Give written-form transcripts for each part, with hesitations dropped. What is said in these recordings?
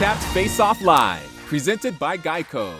Caps Faceoff Live, presented by Geico.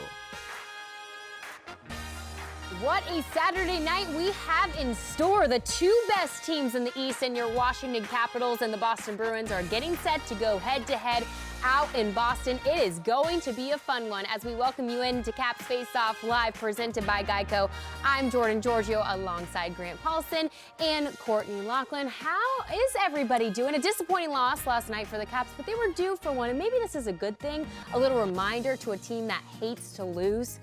What a Saturday night we have in store. The two best teams in the East and your Washington Capitals and the Boston Bruins are getting set to go head-to-head out in Boston. It is going to be a fun one as we welcome you into Caps Face-Off Live, presented by Geico. I'm Jordan Giorgio alongside Grant Paulson and Courtney Lachlan. How is everybody doing? A disappointing loss last night for the Caps, but they were due for one, and maybe this is a good thing. A little reminder to a team that hates to lose.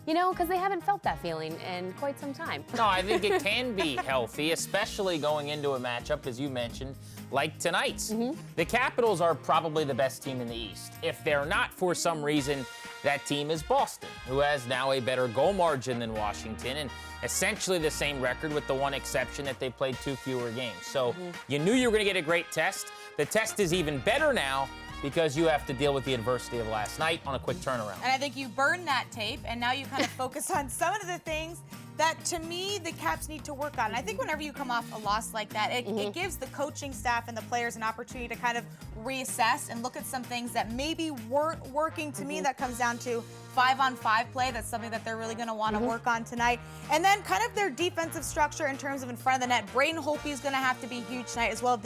You know, because they haven't felt that feeling in quite some time. No, I think it can be healthy, especially going into a matchup, as you mentioned, like tonight's. The Capitals are probably the best team in the East. If they're not, for some reason, that team is Boston, who has now a better goal margin than Washington and essentially the same record, with the one exception that they played 2 fewer games. So you knew you were going to get a great test. The test is even better now, because you have to deal with the adversity of last night on a quick turnaround. And I think you burned that tape, and now you kind of focus on some of the things that, to me, the Caps need to work on. And I think whenever you come off a loss like that, it gives the coaching staff and the players an opportunity to kind of reassess and look at some things that maybe weren't working. To me, that comes down to 5-on-5 play. That's something that they're really going to want to work on tonight. And then kind of their defensive structure in terms of in front of the net. Braden Holtby is going to have to be huge tonight, as well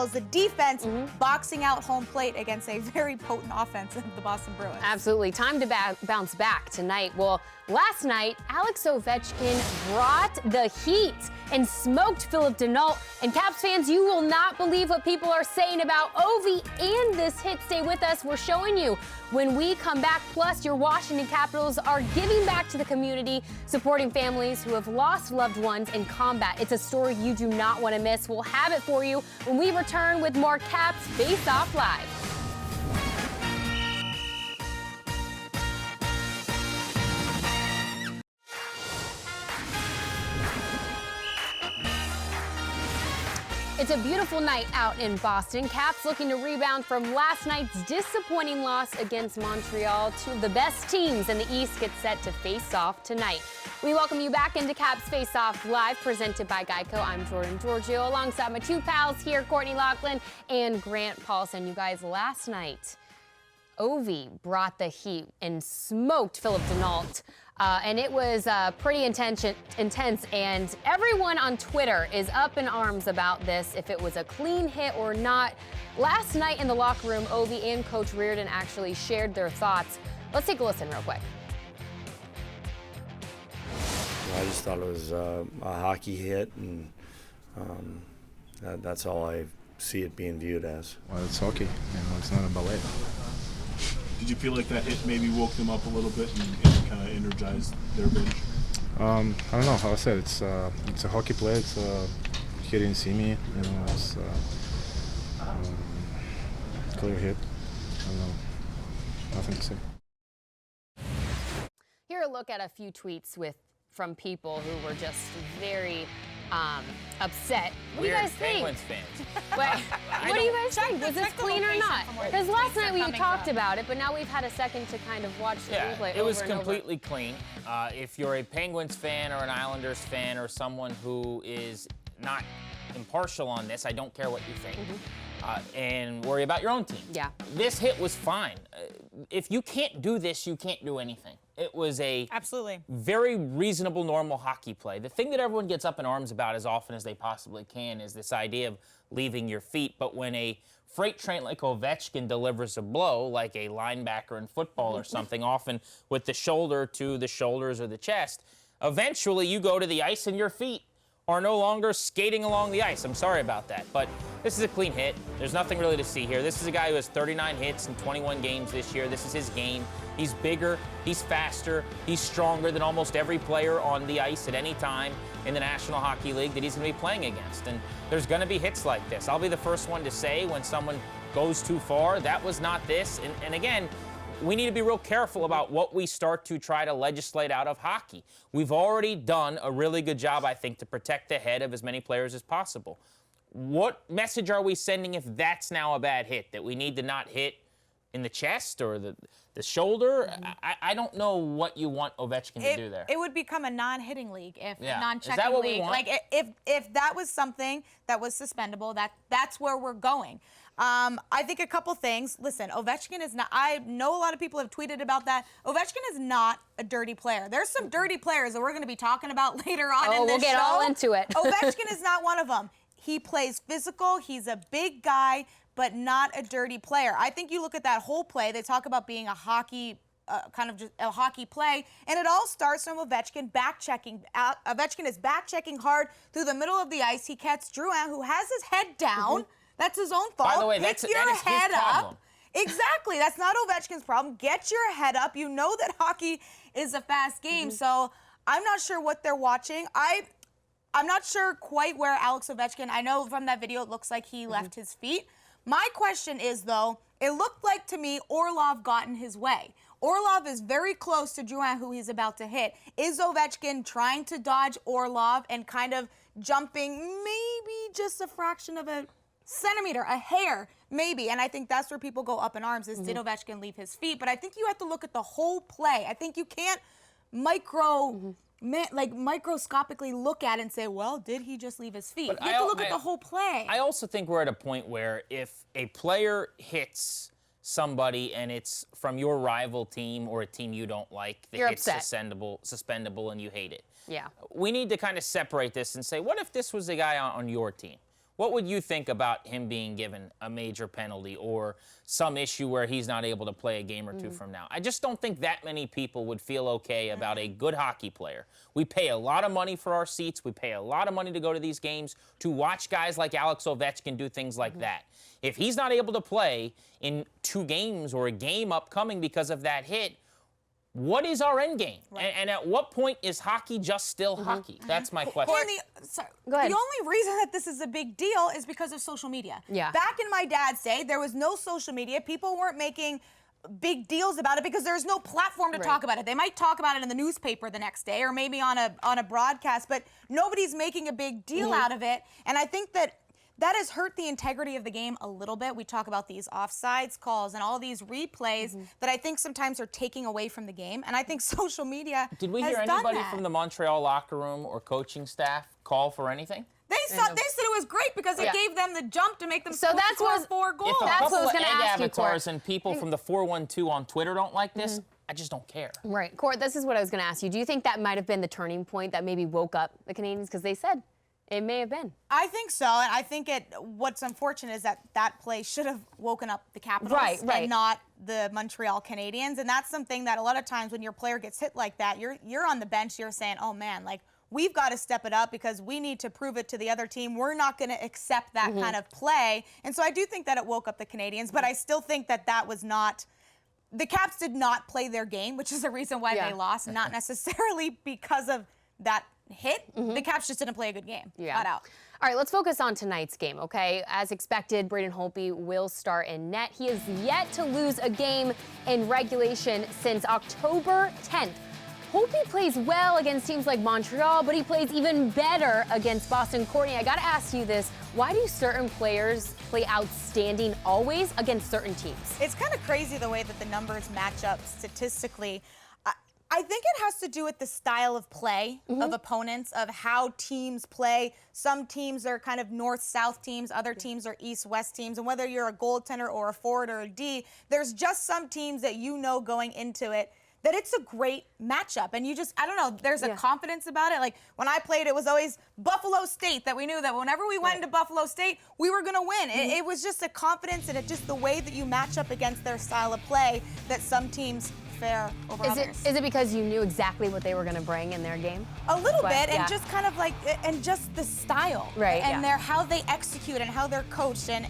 as the defense boxing out home plate against a very potent offense of the Boston Bruins. Absolutely. Time to bounce back tonight. Well, last night, Alex Ovechkin brought the heat and smoked Philip Denault. And Caps fans, you will not believe what people are saying about Ovi and this hit. Stay with us. We're showing you when we come back. Plus, your Washington Capitals are giving back to the community, supporting families who have lost loved ones in combat. It's a story you do not want to miss. We'll have it for you when we return with more Caps Face Off Live. It's a beautiful night out in Boston. Caps looking to rebound from last night's disappointing loss against Montreal. Two of the best teams in the East get set to face off tonight. We welcome you back into Caps Face Off Live, presented by Geico. I'm Jordan Giorgio, alongside my two pals here, Courtney Lachlan and Grant Paulson. You guys, last night, Ovi brought the heat and smoked Philip Denault. And it was pretty intense, and everyone on Twitter is up in arms about this, if it was a clean hit or not. Last night in the locker room, Ovi and Coach Reardon actually shared their thoughts. Let's take a listen real quick. I just thought it was a hockey hit, and that's all I see it being viewed as. Well, it's hockey. You know, it's not a ballet. Did you feel like that hit maybe woke them up a little bit and kind of energized their bench? I don't know. How I said, it's a hockey play. It's he didn't see me. You know, it's clear hit. I don't know. Nothing to say. Here a look at a few tweets from people who were just very upset. What do you guys think? Penguins fans. What do you guys think? Was this clean or not? Because last night we talked about it, but now we've had a second to kind of watch the replay. It was completely clean. If you're a Penguins fan or an Islanders fan or someone who is not impartial on this, I don't care what you think. And worry about your own team. Yeah. This hit was fine. If you can't do this, you can't do anything. It was a very reasonable, normal hockey play. The thing that everyone gets up in arms about as often as they possibly can is this idea of leaving your feet. But when a freight train like Ovechkin delivers a blow, like a linebacker in football or something, often with the shoulder to the shoulders or the chest, eventually you go to the ice and your feet are no longer skating along the ice. I'm sorry about that, but this is a clean hit. There's nothing really to see here. This is a guy who has 39 hits in 21 games this year. This is his game. He's bigger, he's faster, he's stronger than almost every player on the ice at any time in the National Hockey League that he's going to be playing against. And there's going to be hits like this. I'll be the first one to say when someone goes too far, that was not this. And again, we need to be real careful about what we start to try to legislate out of hockey. We've already done a really good job, I think, to protect the head of as many players as possible. What message are we sending if that's now a bad hit, that we need to not hit in the chest or the shoulder? I don't know what you want Ovechkin to do there. It would become a non-hitting league if non-checking Is that what league. we want? Like if that was something that was suspendable, that's where we're going. I think a couple things. Listen, Ovechkin is not, I know a lot of people have tweeted about that. Ovechkin is not a dirty player. There's some dirty players that we're going to be talking about later on in this show. We'll get all into it. Ovechkin is not one of them. He plays physical. He's a big guy, but not a dirty player. I think you look at that whole play, they talk about being a hockey kind of just a hockey play, and it all starts from Ovechkin back-checking. Ovechkin is back-checking hard through the middle of the ice. He catches Drouin, who has his head down. That's his own fault. By the way, that is his problem. Exactly. That's not Ovechkin's problem. Get your head up. You know that hockey is a fast game, so I'm not sure what they're watching. I'm not sure quite where Alex Ovechkin, I know from that video it looks like he left his feet. My question is, though, it looked like to me Orlov got in his way. Orlov is very close to Drouin, who he's about to hit. Is Ovechkin trying to dodge Orlov and kind of jumping maybe just a fraction of a centimeter, a hair, maybe? And I think that's where people go up in arms is, did Ovechkin leave his feet? But I think you have to look at the whole play. I think you can't microscopically look at it and say, well, did he just leave his feet? You have to look at the whole play. I also think we're at a point where if a player hits somebody and it's from your rival team or a team you don't like, the hit's suspendable and you hate it. Yeah. We need to kind of separate this and say, what if this was a guy on your team? What would you think about him being given a major penalty or some issue where he's not able to play a game or two from now? I just don't think that many people would feel okay about a good hockey player. We pay a lot of money for our seats. We pay a lot of money to go to these games, to watch guys like Alex Ovechkin do things like that. If he's not able to play in 2 games or a game upcoming because of that hit, what is our end game? Right. And at what point is hockey just still hockey? That's my question. The only reason that this is a big deal is because of social media. Yeah. Back in my dad's day, there was no social media. People weren't making big deals about it because there's no platform to talk about it. They might talk about it in the newspaper the next day or maybe on a broadcast, but nobody's making a big deal out of it. And I think that has hurt the integrity of the game a little bit. We talk about these offsides calls and all these replays that I think sometimes are taking away from the game. And I think social media Did we hear anybody from the Montreal locker room or coaching staff call for anything? They said it was great because it gave them the jump to make them score 4 goals. If a that's couple what I was of going to ask you, avatars and people from the 412 on Twitter don't like this, I just don't care. Right. Court, this is what I was going to ask you. Do you think that might have been the turning point that maybe woke up the Canadiens? Because they said it may have been. I think so, and I think what's unfortunate is that play should have woken up the Capitals and not the Montreal Canadiens, and that's something that a lot of times when your player gets hit like that, you're on the bench, you're saying, oh man, like we've got to step it up because we need to prove it to the other team. We're not going to accept that kind of play, and so I do think that it woke up the Canadiens, but I still think that was not. The Caps did not play their game, which is the reason why they lost, not necessarily because of that hit. The Caps just didn't play a good game. Flat out. All right, let's focus on tonight's game, okay? As expected, Braden Holtby will start in net. He has yet to lose a game in regulation since October 10th. Holtby plays well against teams like Montreal, but he plays even better against Boston. Courtney, I got to ask you this. Why do certain players play outstanding always against certain teams? It's kind of crazy the way that the numbers match up statistically. I think it has to do with the style of play of opponents, of how teams play. Some teams are kind of north-south teams, other teams are east-west teams, and whether you're a goaltender or a forward or a D, there's just some teams that you know going into it that it's a great matchup. And you just, I don't know, there's a confidence about it. Like when I played, it was always Buffalo State that we knew that whenever we went into Buffalo State, we were going to win. It was just a confidence and just the way that you match up against their style of play that some teams fare over others. Is it because you knew exactly what they were going to bring in their game? A little bit, and just kind of like, and just the style. Right, and how they execute and how they're coached. And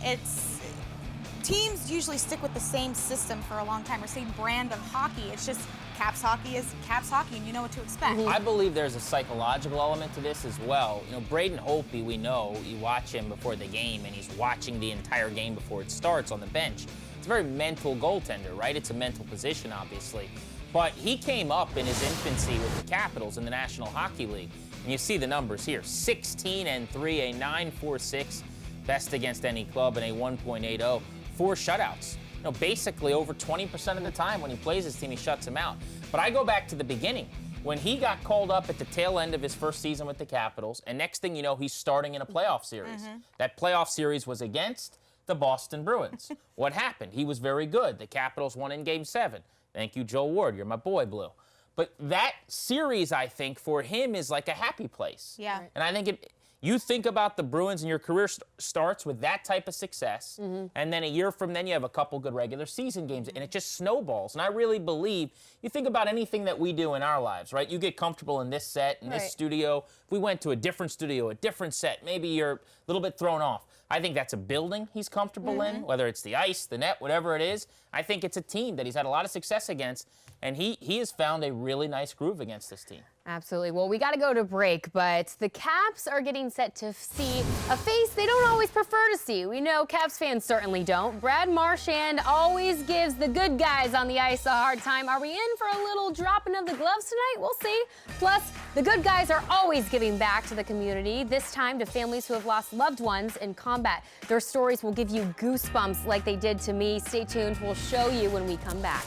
teams usually stick with the same system for a long time or same brand of hockey. It's just Caps hockey is Caps hockey, and you know what to expect. I believe there's a psychological element to this as well. You know, Braden Holtby, we know, you watch him before the game, and he's watching the entire game before it starts on the bench. It's a very mental goaltender, right? It's a mental position, obviously. But he came up in his infancy with the Capitals in the National Hockey League. And you see the numbers here, 16-3, a 9.46 best against any club, and a 1.80, 4 shutouts. You know, basically over 20% of the time when he plays his team, he shuts him out. But I go back to the beginning. When he got called up at the tail end of his first season with the Capitals, and next thing you know, he's starting in a playoff series. That playoff series was against the Boston Bruins. What happened? He was very good. The Capitals won in Game 7. Thank you, Joe Ward. You're my boy, Blue. But that series, I think, for him is like a happy place. Yeah. And I think you think about the Bruins and your career starts with that type of success, and then a year from then you have a couple good regular season games, and it just snowballs. And I really believe, you think about anything that we do in our lives, right? You get comfortable in this set, in this studio. If we went to a different studio, a different set, maybe you're a little bit thrown off. I think that's a building he's comfortable in, whether it's the ice, the net, whatever it is. I think it's a team that he's had a lot of success against, and he has found a really nice groove against this team. Absolutely. Well, we got to go to break, but the Caps are getting set to see a face they don't always prefer to see. We know Caps fans certainly don't. Brad Marchand always gives the good guys on the ice a hard time. Are we in for a little dropping of the gloves tonight? We'll see. Plus, the good guys are always giving back to the community, this time to families who have lost loved ones in combat. Their stories will give you goosebumps like they did to me. Stay tuned. We'll show you when we come back.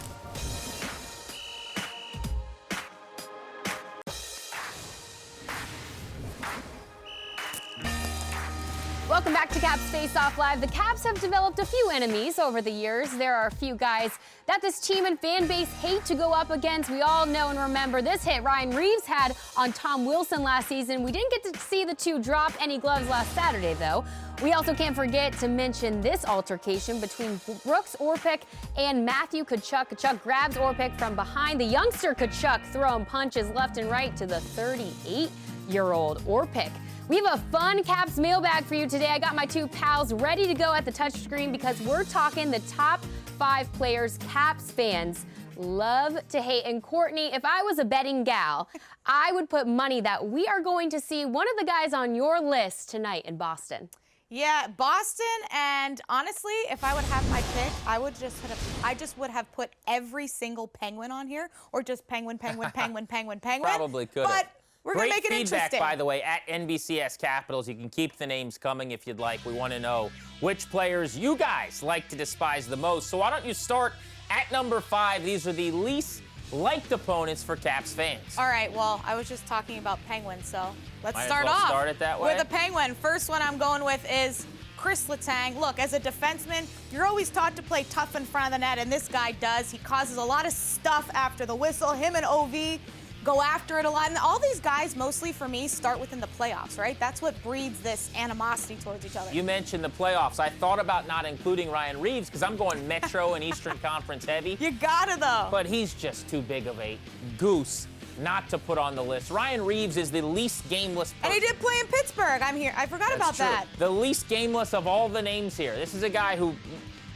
Welcome back to Caps Face-Off Live. The Caps have developed a few enemies over the years. There are a few guys that this team and fan base hate to go up against. We all know and remember this hit Ryan Reeves had on Tom Wilson last season. We didn't get to see the two drop any gloves last Saturday, though. We also can't forget to mention this altercation between Brooks Orpik and Matthew Tkachuk. Tkachuk grabs Orpik from behind. The youngster Tkachuk throwing punches left and right to the 38-year-old Orpik. We have a fun Caps mailbag for you today. I got my two pals ready to go at the touchscreen because we're talking the top 5 players Caps fans love to hate. And Courtney, if I was a betting gal, I would put money that we are going to see one of the guys on your list tonight in Boston. Yeah, Boston, and honestly, if I would have my pick, I just would have put every single Penguin on here, or just Penguin. Probably could have. But we're going to make it Great feedback, interesting. by the way, at NBCS Capitals. You can keep the names coming if you'd like. We want to know which players you guys like to despise the most. So why don't you start at number 5? These are the least liked opponents for Caps fans. All right, well, I was just talking about Penguins, so let's Might as start well off start it that way. with a Penguin. First one I'm going with is Chris Letang. Look, as a defenseman, you're always taught to play tough in front of the net, and this guy does. He causes a lot of stuff after the whistle. Him and OV go after it a lot. And all these guys, mostly for me, start within the playoffs, right? That's what breeds this animosity towards each other. You mentioned the playoffs. I thought about not including Ryan Reeves because I'm going Metro and Eastern Conference heavy. You gotta, though. But he's just too big of a goose not to put on the list. Ryan Reeves is the least gameless person. And he did play in Pittsburgh. I'm here. I forgot about that. The least gameless of all the names here. This is a guy who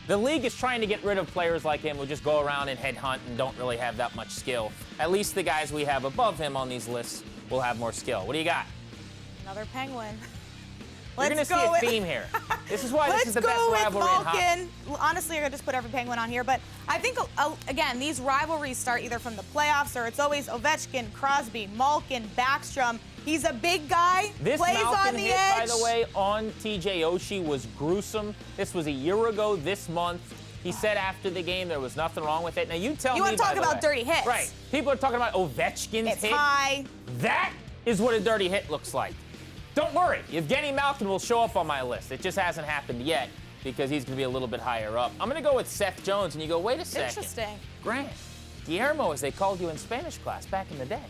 the league is trying to get rid of players like him who just go around and headhunt and don't really have that much skill. At least the guys we have above him on these lists will have more skill. What do you got? Another Penguin. You're going to see a theme here. This is why this is the best rivalry in hockey. Honestly, I could just put every Penguin on here, but I think, again, these rivalries start either from the playoffs or it's always Ovechkin, Crosby, Malkin, Backstrom. He's a big guy, This plays Malkin on the hit, edge. by the way, on TJ Oshie was gruesome. This was a year ago this month. He said after the game there was nothing wrong with it. Now you tell me, You want to talk about dirty hits. Right. People are talking about Ovechkin's It's hit. high. That is what a dirty hit looks like. Don't worry, Evgeny Malkin will show up on my list. It just hasn't happened yet because he's going to be a little bit higher up. I'm going to go with Seth Jones, and you go, wait a second. Interesting. Grant, Guillermo, as they called you in Spanish class back in the day.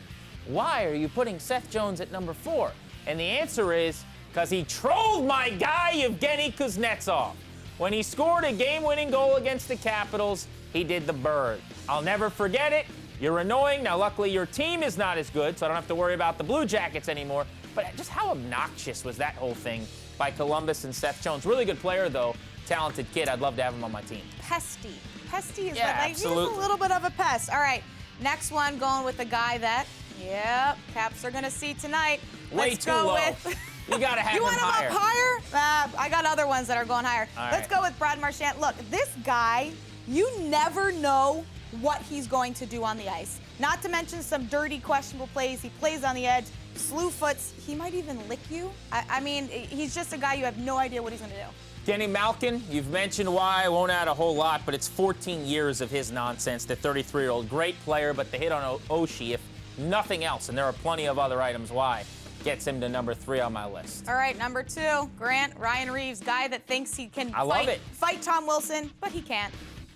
Why are you putting Seth Jones at number 4? And the answer is because he trolled my guy, Evgeny Kuznetsov. When he scored a game-winning goal against the Capitals, he did the bird. I'll never forget it. You're annoying. Now, luckily, your team is not as good, so I don't have to worry about the Blue Jackets anymore. But just how obnoxious was that whole thing by Columbus and Seth Jones? Really good player, though. Talented kid. I'd love to have him on my team. Pesty. Pesty is Yeah, like absolutely. he's a little bit of a pest. All right, next one going with the guy that, Caps are going to see tonight. Way Let's too go low. with... You got to have You him want him higher. up higher? I got other ones that are going higher. All Let's right. go with Brad Marchand. Look, this guy, you never know what he's going to do on the ice. Not to mention some dirty, questionable plays. He plays on the edge, slew foots. He might even lick you. I mean, he's just a guy you have no idea what he's going to do. Kenny Malkin, you've mentioned why. I won't add a whole lot, but it's 14 years of his nonsense. The 33-year-old, great player, but the hit on Oshie, if nothing else, and there are plenty of other items why. gets him to number 3 on my list. All right, number 2, Grant, Ryan Reeves, guy that thinks he can fight Tom Wilson, but he can't.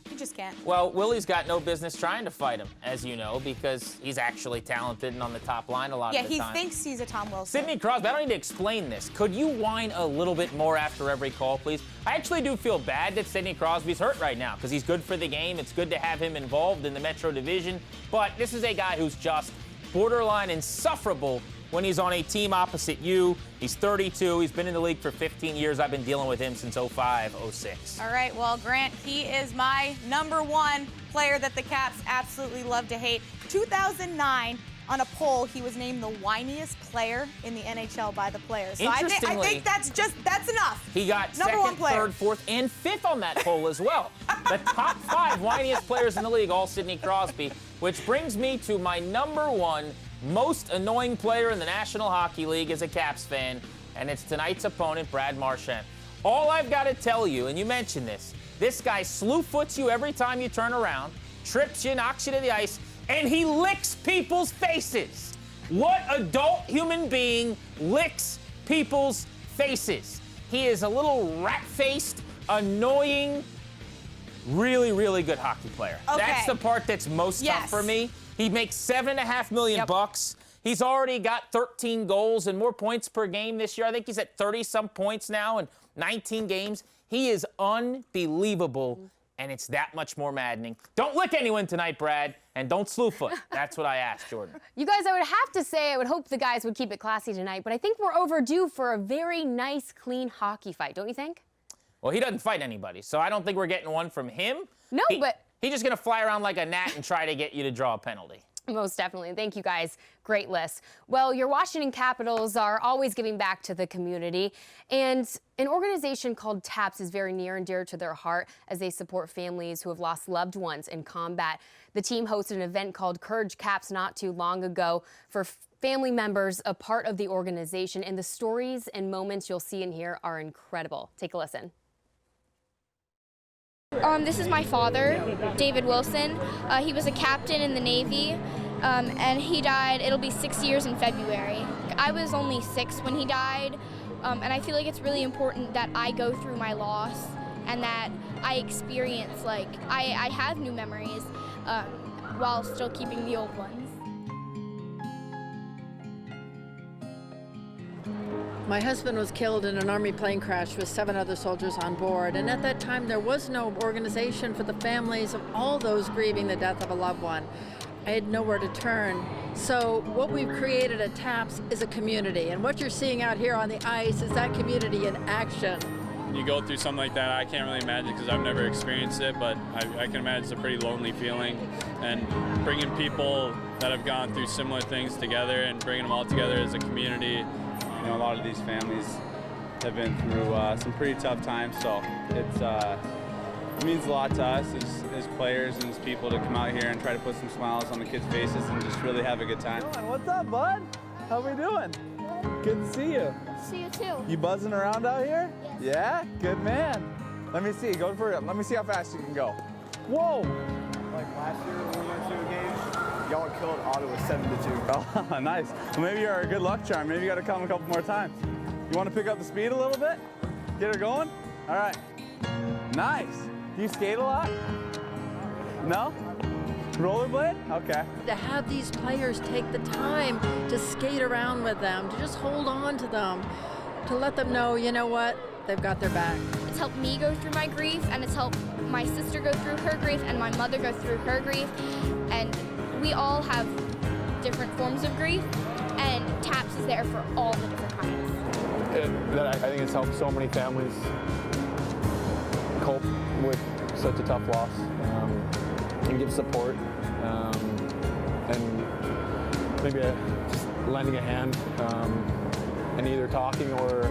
He just can't. Well, Willie's got no business trying to fight him, as you know, because he's actually talented and on the top line a lot of the time. Yeah, he thinks he's a Tom Wilson. Sidney Crosby, I don't need to explain this. Could you whine a little bit more after every call, please? I actually do feel bad that Sidney Crosby's hurt right now because he's good for the game. It's good to have him involved in the Metro Division, but this is a guy who's just borderline insufferable when he's on a team opposite you. He's 32. He's been in the league for 15 years. I've been dealing with him since 05, 06. All right, well, Grant, he is my number 1 player that the Caps absolutely love to hate. 2009, on a poll, he was named the whiniest player in the NHL by the players. So I think that's enough. He got number 1 second, player. 3rd, 4th, and 5th on that poll as well. The top 5 whiniest players in the league, all Sidney Crosby, which brings me to my number 1 most annoying player in the National Hockey League as a Caps fan, and it's tonight's opponent, Brad Marchand. All I've got to tell you, and you mentioned this guy slew-foots you every time you turn around, trips you, knocks you to the ice, and he licks people's faces. What adult human being licks people's faces? He is a little rat-faced, annoying, really, really good hockey player. Okay. That's the part that's most tough for me. He makes $7.5 million bucks. He's already got 13 goals and more points per game this year. I think he's at 30-some points now in 19 games. He is unbelievable, and it's that much more maddening. Don't lick anyone tonight, Brad, and don't slew-foot. That's what I asked, Jordan. You guys, I would have to say, I would hope the guys would keep it classy tonight, but I think we're overdue for a very nice, clean hockey fight, don't you think? Well, he doesn't fight anybody, so I don't think we're getting one from him. No, but he's just going to fly around like a gnat and try to get you to draw a penalty. Most definitely. Thank you, guys. Great list. Well, your Washington Capitals are always giving back to the community, and an organization called TAPS is very near and dear to their heart as they support families who have lost loved ones in combat. The team hosted an event called Courage Caps not too long ago for family members a part of the organization, and the stories and moments you'll see in here are incredible. Take a listen. This is my father, David Wilson. He was a captain in the Navy, and he died. It'll be 6 years in February. I was only 6 when he died, and I feel like it's really important that I go through my loss and that I experience, I have new memories while still keeping the old ones. My husband was killed in an Army plane crash with 7 other soldiers on board, and at that time there was no organization for the families of all those grieving the death of a loved one. I had nowhere to turn. So what we've created at TAPS is a community, and what you're seeing out here on the ice is that community in action. You go through something like that, I can't really imagine because I've never experienced it, but I can imagine it's a pretty lonely feeling, and bringing people that have gone through similar things together and bringing them all together as a community. You know, a lot of these families have been through some pretty tough times, so it means a lot to us as players and as people to come out here and try to put some smiles on the kids' faces and just really have a good time. What's up, bud? How we doing? Good to see you. See you too. You buzzing around out here? Yes. Yeah? Good man. Let me see. Go for it. Let me see how fast you can go. Whoa! Like last year when we went to a game, y'all killed Ottawa 7-2. Oh, nice. Well, maybe you're a good luck charm. Maybe you got to come a couple more times. You want to pick up the speed a little bit? Get her going? All right. Nice. Do you skate a lot? No? Rollerblade? Okay. To have these players take the time to skate around with them, to just hold on to them, to let them know, you know what, they've got their back. It's helped me go through my grief, and it's helped my sister go through her grief, and my mother go through her grief, and we all have different forms of grief, and TAPS is there for all the different kinds. I think it's helped so many families cope with such a tough loss and give support and maybe just lending a hand and either talking or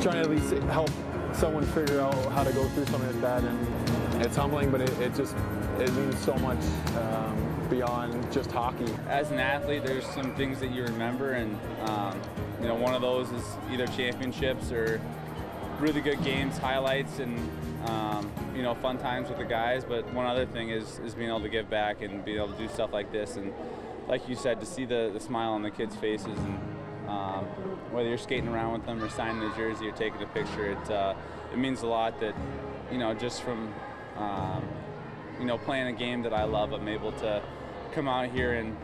trying to at least help someone figure out how to go through something like that. And it's humbling, but it means so much beyond just hockey. As an athlete, there's some things that you remember, and one of those is either championships or really good games, highlights, and fun times with the guys. But one other thing is being able to give back and being able to do stuff like this. And like you said, to see the smile on the kids' faces, and whether you're skating around with them or signing the jersey or taking a picture, it means a lot that, just from, playing a game that I love, I'm able to come out here and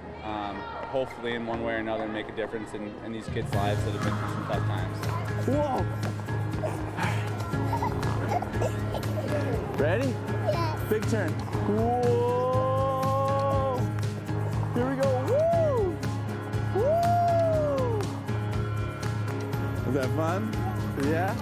hopefully in one way or another make a difference in these kids' lives that have been through some tough times. Whoa! Ready? Yes. Big turn. Whoa! Here we go. Woo! Woo! Was that fun? Yeah?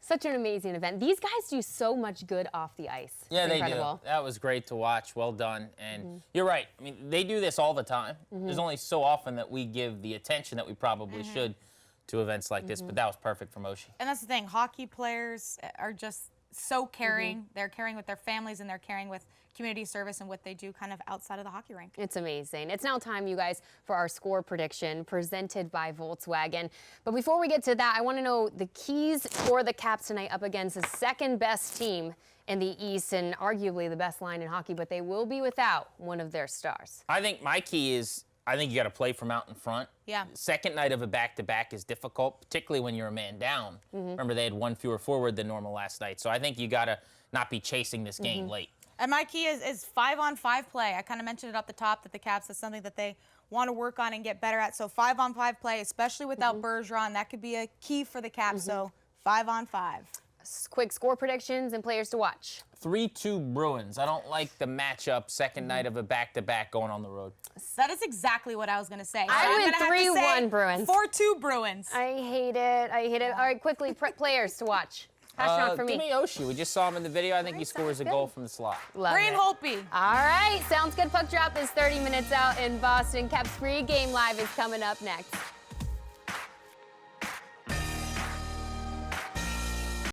Such an amazing event. These guys do so much good off the ice. Yeah, It's they incredible. do. That was great to watch. Well done. And you're right. I mean, they do this all the time. There's only so often that we give the attention that we probably should to events like this, but that was perfect from Oshie. And that's the thing. Hockey players are just so caring. They're caring with their families, and they're caring with community service and what they do kind of outside of the hockey rink. It's amazing. It's now time, you guys, for our score prediction presented by Volkswagen. But before we get to that, I want to know the keys for the Caps tonight up against the second best team in the East and arguably the best line in hockey, but they will be without one of their stars. I think my key is, I think you got to play from out in front. Yeah. Second night of a back-to-back is difficult, particularly when you're a man down. Remember, they had one fewer forward than normal last night. So I think you got to not be chasing this game late. And my key is 5-on-5 play. I kind of mentioned it up the top that the Caps is something that they want to work on and get better at. So 5-on-5 play, especially without Bergeron, that could be a key for the Caps. So 5-on-5. Quick score predictions and players to watch. 3-2 Bruins. I don't like the matchup second night of a back-to-back going on the road. That is exactly what I was going to say. I went 3-1 Bruins. 4-2 Bruins. I hate it. I hate it. All right, quickly, players to watch. Hashtag for me. Give me Oshie. We just saw him in the video. I think he scores a goal from the slot. Love Green it. Holtby. All right, sounds good. Puck drop is 30 minutes out in Boston. Caps pregame live is coming up next.